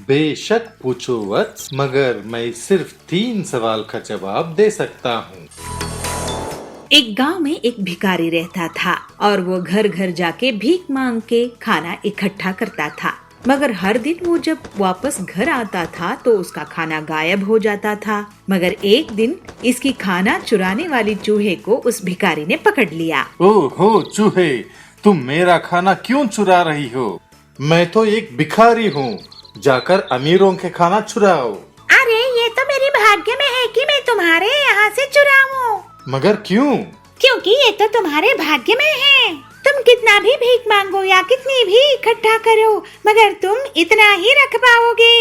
बेशक पूछो वत्स, मगर मैं सिर्फ 3 सवाल का जवाब दे सकता हूँ। एक गांव में एक भिखारी रहता था और वो घर घर जाके भीख मांग के खाना इकट्ठा करता था। मगर हर दिन वो जब वापस घर आता था तो उसका खाना गायब हो जाता था। मगर एक दिन इसकी खाना चुराने वाली चूहे को उस भिखारी ने पकड़ लिया। ओहो चूहे, तुम मेरा खाना क्यों चुरा रही हो? मैं तो एक भिखारी हूँ, जाकर अमीरों के खाना चुराओ। अरे ये तो मेरी भाग्य में है कि मैं तुम्हारे यहाँ से चुराऊं। मगर क्यों? क्योंकि ये तो तुम्हारे भाग्य में है। तुम कितना भी भीख मांगो या कितनी भी इकट्ठा करो, मगर तुम इतना ही रख पाओगे।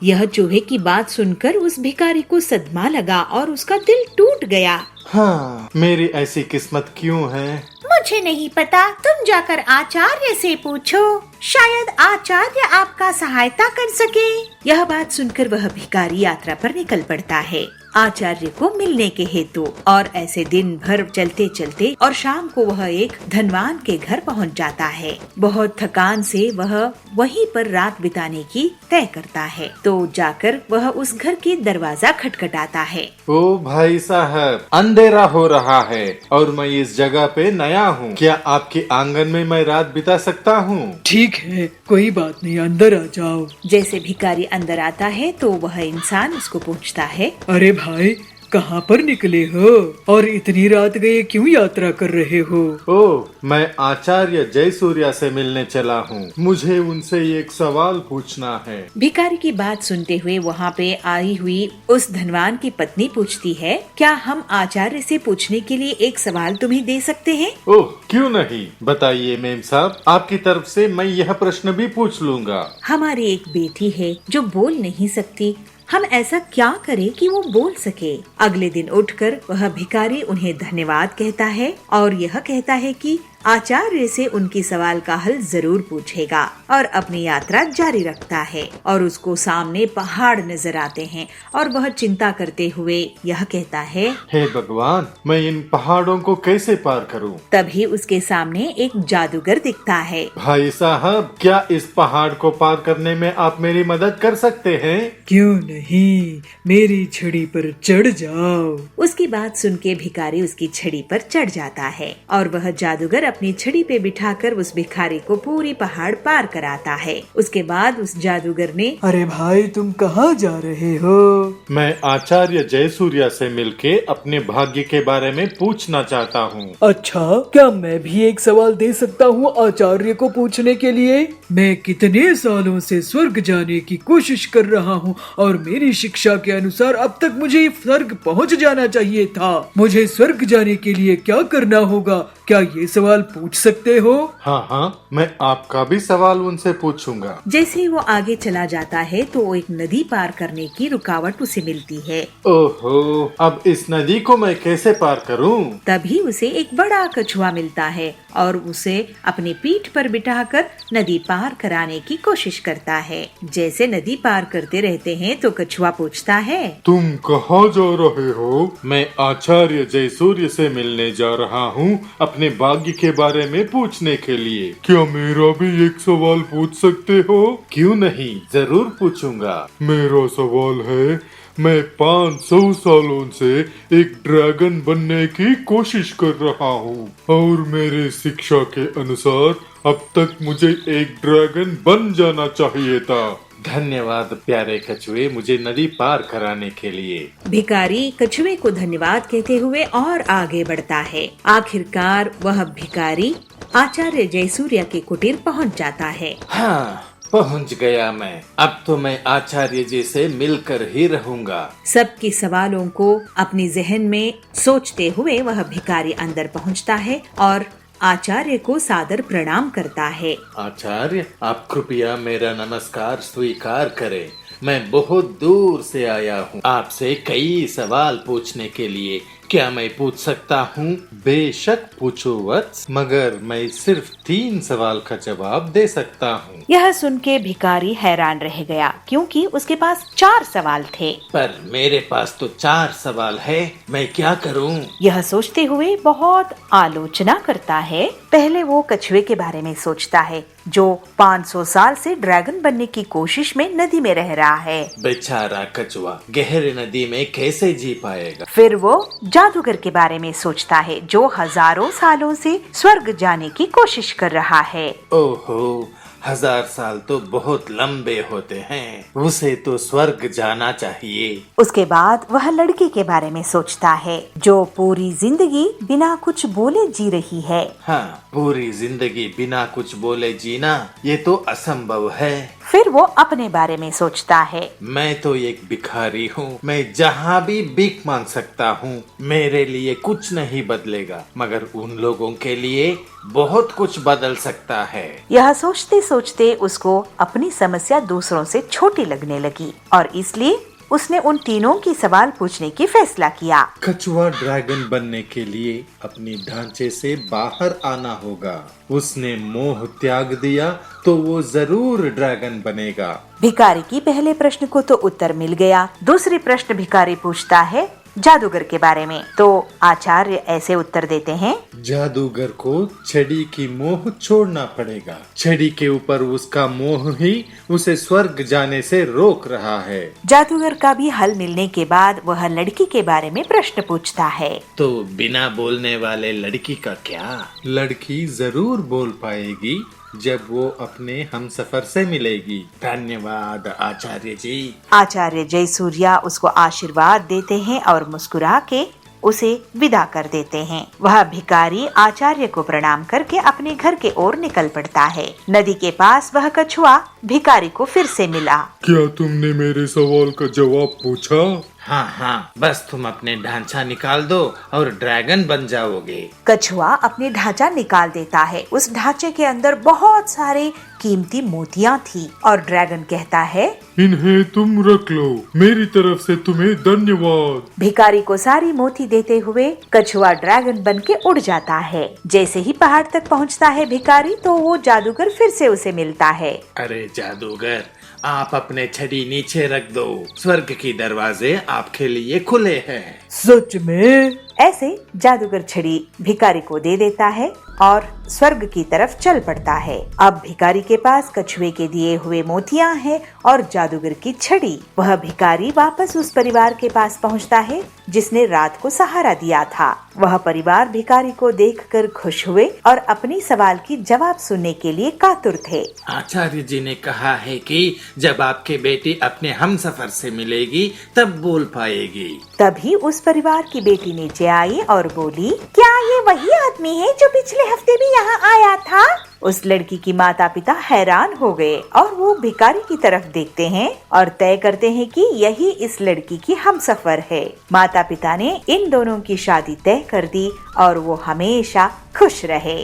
यह चूहे की बात सुनकर उस भिखारी को सदमा लगा और उसका दिल टूट गया। हाँ, मेरी ऐसी किस्मत क्यों है? मुझे नहीं पता, तुम जाकर आचार्य से पूछो, शायद आचार्य आपका सहायता कर सके। यह बात सुनकर वह भिखारी यात्रा पर निकल पड़ता है आचार्य को मिलने के हेतु। और ऐसे दिन भर चलते चलते और शाम को वह एक धनवान के घर पहुंच जाता है। बहुत थकान से वह वहीं पर रात बिताने की तय करता है। तो जाकर वह उस घर के दरवाजा खटखटाता है। ओ भाई साहब, अंधेरा हो रहा है और मैं इस जगह पे नया हूँ, क्या आपके आंगन में मैं रात बिता सकता हूँ? ठीक है, कोई बात नहीं, अंदर आ जाओ। जैसे भिखारी अंदर आता है तो वह इंसान उसको पूछता है, अरे भाई, कहाँ पर निकले हो और इतनी रात गए क्यों यात्रा कर रहे हो? ओह, मैं आचार्य जयसूर्या से मिलने चला हूँ, मुझे उनसे एक सवाल पूछना है। भिखारी की बात सुनते हुए वहाँ पे आई हुई उस धनवान की पत्नी पूछती है, क्या हम आचार्य से पूछने के लिए एक सवाल तुम्हें दे सकते हैं? ओह, क्यों नहीं, बताइए मेम साहब, आपकी तरफ से मैं यह प्रश्न भी पूछ लूँगा। हमारी एक बेटी है जो बोल नहीं सकती, हम ऐसा क्या करें कि वो बोल सके? अगले दिन उठकर वह भिखारी उन्हें धन्यवाद कहता है और यह कहता है कि आचार्य से उनकी सवाल का हल जरूर पूछेगा और अपनी यात्रा जारी रखता है। और उसको सामने पहाड़ नजर आते हैं और वह चिंता करते हुए यह कहता है, हे भगवान, मैं इन पहाड़ों को कैसे पार करूं? तभी उसके सामने एक जादूगर दिखता है। भाई साहब, क्या इस पहाड़ को पार करने में आप मेरी मदद कर सकते हैं? क्यों नहीं, मेरी छड़ी पर चढ़ जाओ। उसकी बात सुन के भिखारी उसकी छड़ी पर चढ़ जाता है और वह जादूगर अपनी छड़ी पे बिठाकर उस भिखारी को पूरी पहाड़ पार कराता है। उसके बाद उस जादूगर ने, अरे भाई, तुम कहाँ जा रहे हो? मैं आचार्य जयसूर्या से मिलके अपने भाग्य के बारे में पूछना चाहता हूँ। अच्छा, क्या मैं भी एक सवाल दे सकता हूँ आचार्य को पूछने के लिए? मैं कितने सालों से स्वर्ग जाने की कोशिश कर रहा हूँ और मेरी शिक्षा के अनुसार अब तक मुझे स्वर्ग पहुँच जाना चाहिए था। मुझे स्वर्ग जाने के लिए क्या करना होगा? क्या ये सवाल पूछ सकते हो? हाँ, मैं आपका भी सवाल उनसे पूछूंगा। जैसे ही वो आगे चला जाता है तो वो एक नदी पार करने की रुकावट उसे मिलती है। ओहो, अब इस नदी को मैं कैसे पार करूं? तभी उसे एक बड़ा कछुआ मिलता है और उसे अपनी पीठ पर बिठाकर नदी पार कराने की कोशिश करता है। जैसे नदी पार करते रहते हैं तो कछुआ पूछता है, तुम कहाँ जा रहे हो? मैं आचार्य जयसूर्य से मिलने जा रहा हूँ अपने भाग्य के बारे में पूछने के लिए। क्या मेरा भी एक सवाल पूछ सकते हो? क्यों नहीं, जरूर पूछूंगा। मेरा सवाल है, मैं 500 सालों से एक ड्रैगन बनने की कोशिश कर रहा हूँ और मेरे शिक्षा के अनुसार अब तक मुझे एक ड्रैगन बन जाना चाहिए था। धन्यवाद प्यारे कछुए, मुझे नदी पार कराने के लिए। भिखारी कछुए को धन्यवाद कहते हुए और आगे बढ़ता है। आखिरकार वह भिखारी आचार्य जयसूर्या के कुटीर पहुंच जाता है। हाँ, पहुंच गया मैं। अब तो मैं आचार्य जी से मिलकर ही रहूंगा। सबके सवालों को अपने जहन में सोचते हुए वह भिखारी अंदर पहुंचता है और आचार्य को सादर प्रणाम करता है। आचार्य, आप कृपया मेरा नमस्कार स्वीकार करें। मैं बहुत दूर से आया हूँ आपसे कई सवाल पूछने के लिए। क्या मैं पूछ सकता हूँ? बेशक पूछो वत्स, मगर मैं सिर्फ 3 सवाल का जवाब दे सकता हूँ। यह सुन के भिखारी हैरान रह गया क्योंकि उसके पास 4 सवाल थे। पर मेरे पास तो 4 सवाल है, मैं क्या करूँ? यह सोचते हुए बहुत आलोचना करता है। पहले वो कछुए के बारे में सोचता है जो 500 साल से ड्रैगन बनने की कोशिश में नदी में रह रहा है। बेचारा कछुआ गहरी नदी में कैसे जी पाएगा। फिर वो जादूगर के बारे में सोचता है जो हजारों सालों से स्वर्ग जाने की कोशिश कर रहा है। ओहो, 1000 साल तो बहुत लंबे होते हैं, उसे तो स्वर्ग जाना चाहिए। उसके बाद वह लड़की के बारे में सोचता है जो पूरी जिंदगी बिना कुछ बोले जी रही है। हाँ, पूरी जिंदगी बिना कुछ बोले जीना ये तो असंभव है। फिर वो अपने बारे में सोचता है, मैं तो एक भिखारी हूँ, मैं जहाँ भी भीख मांग सकता हूँ। मेरे लिए कुछ नहीं बदलेगा, मगर उन लोगों के लिए बहुत कुछ बदल सकता है। यह सोचते सोचते उसको अपनी समस्या दूसरों से छोटी लगने लगी और इसलिए उसने उन तीनों की सवाल पूछने की फैसला किया। कछुआ ड्रैगन बनने के लिए अपनी ढांचे से बाहर आना होगा। उसने मोह त्याग दिया तो वो जरूर ड्रैगन बनेगा। भिखारी की पहले प्रश्न को तो उत्तर मिल गया। दूसरी प्रश्न भिखारी पूछता है जादूगर के बारे में, तो आचार्य ऐसे उत्तर देते हैं, जादूगर को छड़ी की मोह छोड़ना पड़ेगा। छड़ी के ऊपर उसका मोह ही उसे स्वर्ग जाने से रोक रहा है। जादूगर का भी हल मिलने के बाद वह लड़की के बारे में प्रश्न पूछता है, तो बिना बोलने वाले लड़की का क्या? लड़की जरूर बोल पाएगी जब वो अपने हमसफर से मिलेगी। धन्यवाद आचार्य जी। आचार्य जयसूर्या उसको आशीर्वाद देते हैं और मुस्कुरा के उसे विदा कर देते हैं। वह भिखारी आचार्य को प्रणाम करके अपने घर के ओर निकल पड़ता है। नदी के पास वह कछुआ भिखारी को फिर से मिला। क्या तुमने मेरे सवाल का जवाब पूछा? हाँ, बस तुम अपने ढांचा निकाल दो और ड्रैगन बन जाओगे। कछुआ अपने ढांचा निकाल देता है। उस ढांचे के अंदर बहुत सारे कीमती मोतियां थी और ड्रैगन कहता है, इन्हें तुम रख लो, मेरी तरफ से तुम्हें धन्यवाद। भिखारी को सारी मोती देते हुए कछुआ ड्रैगन बन के उड़ जाता है। जैसे ही पहाड़ तक पहुंचता है भिखारी, तो वो जादूगर फिर से उसे मिलता है। अरे जादूगर, आप अपने छड़ी नीचे रख दो, स्वर्ग की दरवाजे आपके लिए खुले हैं। सच में? ऐसे जादूगर छड़ी भिखारी को दे देता है और स्वर्ग की तरफ चल पड़ता है। अब भिखारी के पास कछुए के दिए हुए मोतियां हैं और जादूगर की छड़ी। वह भिखारी वापस उस परिवार के पास पहुंचता है जिसने रात को सहारा दिया था। वह परिवार भिखारी को देखकर खुश हुए और अपनी सवाल की जवाब सुनने के लिए कातुर थे। आचार्य जी ने कहा है कि जब आपकी बेटी अपने हमसफर से मिलेगी तब बोल पाएगी। तभी उस परिवार की बेटी नीचे आई और बोली, क्या ये वही आदमी है जो पिछले हफ्ते भी यहाँ आया था? उस लड़की की माता पिता हैरान हो गए और वो भिखारी की तरफ देखते हैं और तय करते हैं कि यही इस लड़की की हमसफर है। माता पिता ने इन दोनों की शादी तय कर दी और वो हमेशा खुश रहे।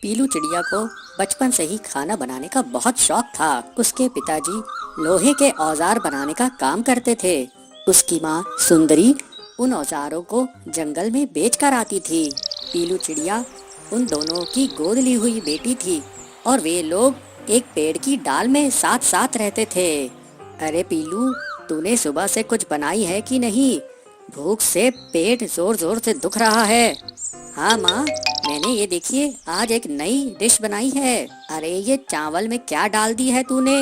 पीलू चिड़िया को बचपन से ही खाना बनाने का बहुत शौक था। उसके पिताजी लोहे के औजार बनाने का काम करते थे। उसकी माँ सुंदरी उन औजारों को जंगल में बेच कर आती थी। पीलू चिड़िया उन दोनों की गोद ली हुई बेटी थी और वे लोग एक पेड़ की डाल में साथ साथ रहते थे। अरे पीलू, तूने सुबह से कुछ बनाई है कि नहीं? भूख से पेट जोर जोर से दुख रहा है। हाँ माँ, मैंने ये देखिए आज एक नई डिश बनाई है। अरे ये चावल में क्या डाल दी है तूने?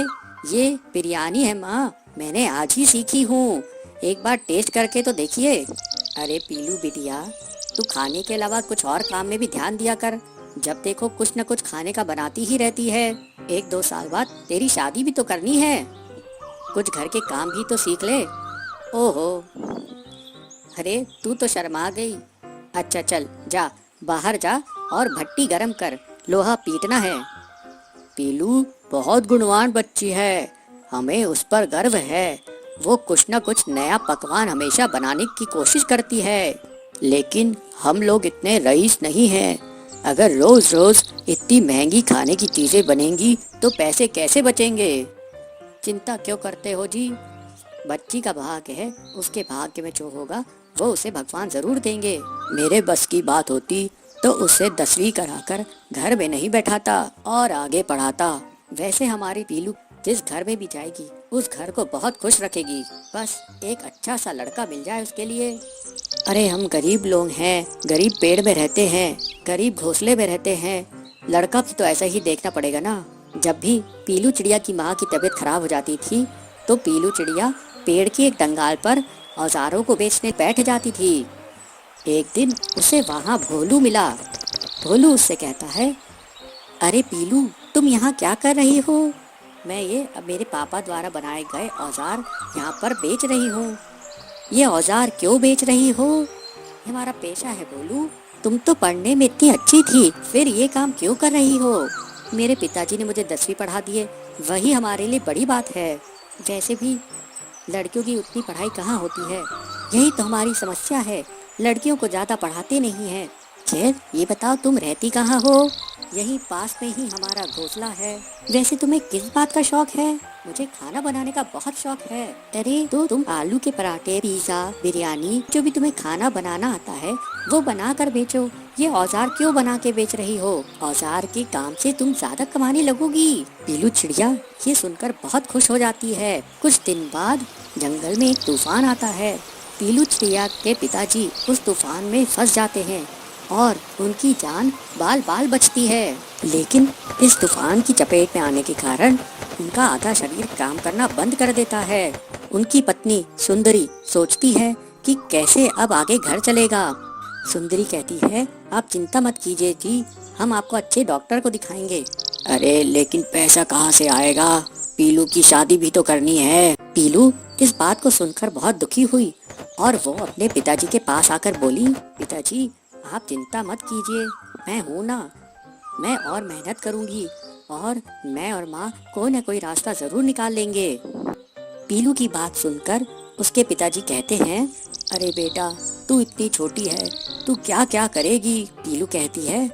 ये बिरयानी है माँ, मैंने आज ही सीखी हूँ, एक बार टेस्ट करके तो देखिए। अरे पीलू बिटिया, तू खाने के अलावा कुछ और काम में भी ध्यान दिया कर। जब देखो कुछ न कुछ खाने का बनाती ही रहती है। 1-2 साल बाद तेरी शादी भी तो करनी है, कुछ घर के काम भी तो सीख ले। ओहो, अरे तू तो शर्मा गई। अच्छा चल जा, बाहर जा और भट्टी गरम कर, लोहा पीटना है। पीलू बहुत गुणवान बच्ची है, हमें उस पर गर्व है। वो कुछ न कुछ नया पकवान हमेशा बनाने की कोशिश करती है, लेकिन हम लोग इतने रईस नहीं हैं। अगर रोज रोज इतनी महंगी खाने की चीजें बनेंगी तो पैसे कैसे बचेंगे? चिंता क्यों करते हो जी? बच्ची का भाग्य है, उसके भाग्य में जो होगा वो उसे भगवान जरूर देंगे। मेरे बस की बात होती तो उसे 10वीं कराकर घर में नहीं बैठाता और आगे पढ़ाता। वैसे हमारी पीलू जिस घर में भी जाएगी उस घर को बहुत खुश रखेगी। बस एक अच्छा सा लड़का मिल जाए उसके लिए। अरे हम गरीब लोग हैं, गरीब पेड़ में रहते हैं, गरीब घोंसले में रहते हैं, लड़का भी तो ऐसा ही देखना पड़ेगा ना। जब भी पीलू चिड़िया की माँ की तबीयत खराब हो जाती थी तो पीलू चिड़िया पेड़ की एक डंगाल पर औजारों को बेचने बैठ जाती थी। एक दिन उसे वहाँ भोलू मिला। भोलू उससे कहता है, अरे पीलू, तुम यहाँ क्या कर रही हो? मैं ये अब मेरे पापा द्वारा बनाए गए औजार यहाँ पर बेच रही हूँ। ये औजार क्यों बेच रही हो? ये हमारा पेशा है भोलू। तुम तो पढ़ने में इतनी अच्छी थी, फिर ये काम क्यों कर रही हो? मेरे पिताजी ने मुझे 10वीं पढ़ा दिए, वही हमारे लिए बड़ी बात है। वैसे भी लड़कियों की उतनी पढ़ाई कहाँ होती है, यही तो हमारी समस्या है, लड़कियों को ज़्यादा पढ़ाते नहीं हैं। खैर ये बताओ तुम रहती कहाँ हो? यहीं पास में ही हमारा घोंसला है। वैसे तुम्हें किस बात का शौक है? मुझे खाना बनाने का बहुत शौक है। अरे तो तुम आलू के पराठे, पिज्जा, बिरयानी, जो भी तुम्हें खाना बनाना आता है वो बना कर बेचो। ये औजार क्यों बना के बेच रही हो? औजार के काम से तुम ज्यादा कमाने लगोगी। पीलू चिड़िया ये सुनकर बहुत खुश हो जाती है। कुछ दिन बाद जंगल में एक तूफान आता है। पीलू चिड़िया के पिताजी उस तूफान में फंस जाते हैं और उनकी जान बाल बाल बचती है। लेकिन इस तूफान की चपेट में आने के कारण उनका आधा शरीर काम करना बंद कर देता है। उनकी पत्नी सुंदरी सोचती है कि कैसे अब आगे घर चलेगा। सुंदरी कहती है, आप चिंता मत कीजिए जी, हम आपको अच्छे डॉक्टर को दिखाएंगे। अरे लेकिन पैसा कहाँ से आएगा? पीलू की शादी भी तो करनी है। पीलू इस बात को सुनकर बहुत दुखी हुई और वो अपने पिताजी के पास आकर बोली, पिताजी आप चिंता मत कीजिए, मैं हूँ ना, मैं और मेहनत करूँगी और मैं और माँ कोई न कोई रास्ता जरूर निकाल लेंगे। पीलू की बात सुनकर उसके पिताजी कहते हैं, अरे बेटा तू इतनी छोटी है, तू क्या क्या करेगी? पीलू कहती है,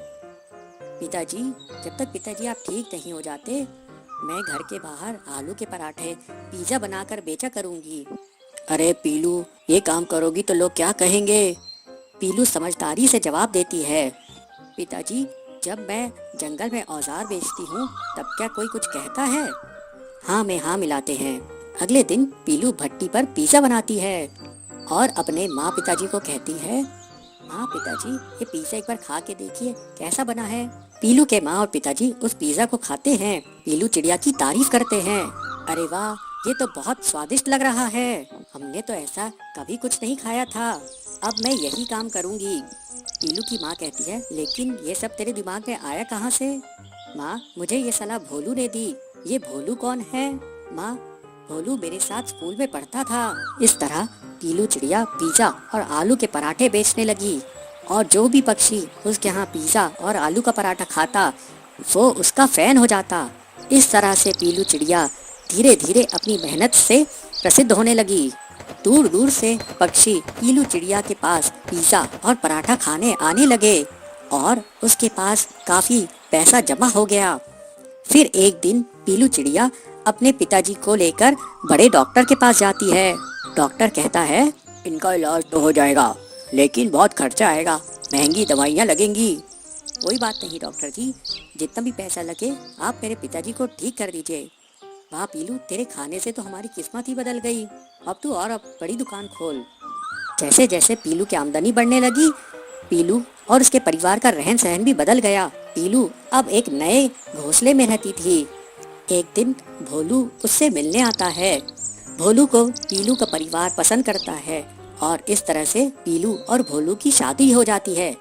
पिताजी जब तक पिताजी आप ठीक नहीं हो जाते मैं घर के बाहर आलू के पराठे, पिज्जा बनाकर बेचा करूँगी। अरे पीलू ये काम करोगी तो लोग क्या कहेंगे? पीलू समझदारी से जवाब देती है, पिताजी जब मैं जंगल में औजार बेचती हूँ तब क्या कोई कुछ कहता है? हाँ में हाँ मिलाते हैं। अगले दिन पीलू भट्टी पर पिज्जा बनाती है और अपने माँ पिताजी को कहती है, माँ पिताजी ये पिज्जा एक बार खा के देखिए कैसा बना है। पीलू के माँ और पिताजी उस पिज्जा को खाते हैं। पीलू चिड़िया की तारीफ करते हैं, अरे वाह ये तो बहुत स्वादिष्ट लग रहा है, हमने तो ऐसा कभी कुछ नहीं खाया था, अब मैं यही काम करूँगी। पीलू की माँ कहती है, लेकिन ये सब तेरे दिमाग में आया कहाँ से? माँ मुझे ये सलाह भोलू ने दी। ये भोलू कौन है? माँ भोलू मेरे साथ स्कूल में पढ़ता था। इस तरह पीलू चिड़िया पिज्जा और आलू के पराठे बेचने लगी और जो भी पक्षी उसके यहाँ पिज्जा और आलू का पराठा खाता वो उसका फैन हो जाता। इस तरह से पीलू चिड़िया धीरे धीरे अपनी मेहनत से प्रसिद्ध होने लगी। दूर दूर से पक्षी पीलू चिड़िया के पास पिज्जा और पराठा खाने आने लगे और उसके पास काफी पैसा जमा हो गया। फिर एक दिन पीलू चिड़िया अपने पिताजी को लेकर बड़े डॉक्टर के पास जाती है। डॉक्टर कहता है, इनका इलाज तो हो जाएगा लेकिन बहुत खर्चा आएगा, महंगी दवाइयाँ लगेंगी। कोई बात नहीं डॉक्टर जी, जितना भी पैसा लगे आप मेरे पिताजी को ठीक कर दीजिए। वाह पीलू तेरे खाने से तो हमारी किस्मत ही बदल गई, अब तू और अब बड़ी दुकान खोल। जैसे जैसे पीलू की आमदनी बढ़ने लगी पीलू और उसके परिवार का रहन सहन भी बदल गया। पीलू अब एक नए घोंसले में रहती थी। एक दिन भोलू उससे मिलने आता है। भोलू को पीलू का परिवार पसंद करता है और इस तरह से पीलू और भोलू की शादी हो जाती है।